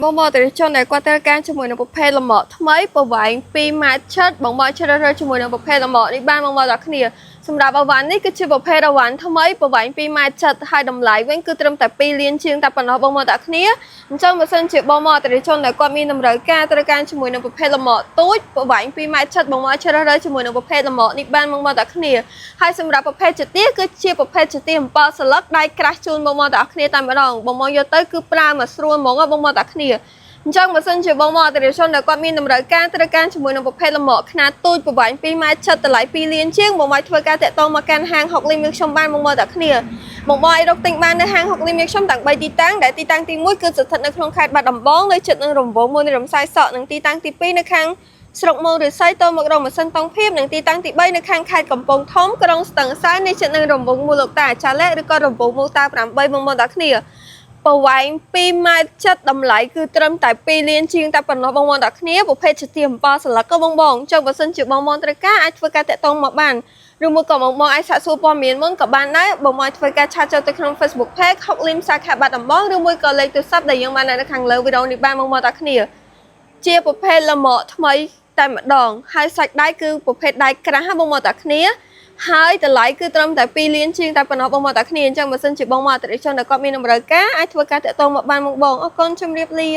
បងមកទៅជនដែលគាត់ត្រូវការជាមួយនឹងប្រភេទលម្អថ្មីប្រវែង2ម៉ែត្រឆិតបងមកជ្រើសរើសជាមួយនឹងប្រភេទលម្អនេះបានបងមកដល់គ្នាសម្រាប់អវ៉ាន់នេះគឺជាប្រភេទអវ៉ាន់ថ្មីប្រវែង2ម៉ែត្រឆិតហើយតម្លៃវិញគឺត្រឹមតែ2លានជាងតែប៉ុណ្ណោះបងមកដល់គ្នាអញ្ចឹងបើសិនជាបងមកទៅជនដែលគាត់មានតម្រូវការត្រូវការជាមួយនឹងប្រភេទលម្អទូចប្រវែង2ម៉ែត្រឆិតបងមកជ្រើសរើសជាមួយនឹងប្រភេទលម្អនេះបានបងមកដល់គ្នាហើយសម្រាប់ប្រភេទចទាគឺជាប្រភេទចទា7សន្លឹកដៃក្រាស់ជូនបងមកដល់គ្នាតែម្ដងបងមកយកទៅគឺប្រើមកស្រួលហ្មងបងមកដល់គ្នាអញ្ចឹងបើសិនជាបងមកអតិថិជនដែលគាត់មានតម្រូវការត្រូវការជាមួយនឹងប្រភេទលម្អខ្នាតទូចប្រវែង2ម៉ែត្រឆិតតម្លៃ2លានជាងបងមកធ្វើការតាក់ទងមកកាន់ហាង6លីមខ្ញុំបានបងមកដល់គ្នាបងមកឲ្យរកទិញបាននៅហាង6លីមខ្ញុំទាំង3ទីតាំងដែលទីតាំងទី1គឺស្ថិតនៅក្នុងខេត្តបាត់ដំបងនៅជិតនឹងរង្វង់មួយនៃរំសាយសក់និងទីតាំងទី2នៅខាងស្រុកមោរិស័យតមករកម៉ាស៊ីនតង់ភៀបនិងទីតាំងទី3នៅខាងខេត្តកំពង់ធំក្រុងស្ទឹងសែននៅជិតនឹងរង្វង់មូលលោកតាចាឡែឬក៏រង្វង់មូលតា8បងមកដល់គ្នាប្រវែង2ម៉ែត្រចិត្តតម្លៃគឺត្រឹមតែ2លានជាងតែប៉ុណ្ណោះបងប្អូនទាំងគ្នាប្រភេទជាទៀម7សន្លឹកក៏បងចុះបើសិនជាបងត្រូវការអាចធ្វើការតាក់ទងមកបានឬមួយក៏បងអាចសាកសួរព័ត៌មានមុនក៏បានដែរបងអាចធ្វើការឆាតចូលទៅក្នុង Facebook Page 6លីមសាខាបាត់ដំបងឬមួយក៏លេខទូរស័ព្ទដែលយើងបាននៅខាងលើវីដេអូនេះបានបងប្អូនទាំងគ្នាជាប្រភេទលម្អថ្មីតែម្ដងហើយសាច់ដៃគឺប្រភេទដៃក្រាស់បងប្អូនទាំងគ្នាហើយតម្លៃគឺត្រឹមតែ2លានជាងតែប៉ុណ្ណោះបងមកតែគ្នាអញ្ចឹងបើសិនជាបងមកអតិថិជនដែលគាត់មានតម្រូវការអាចធ្វើការតាក់ទងមកបានបងអរគុណជម្រាបលា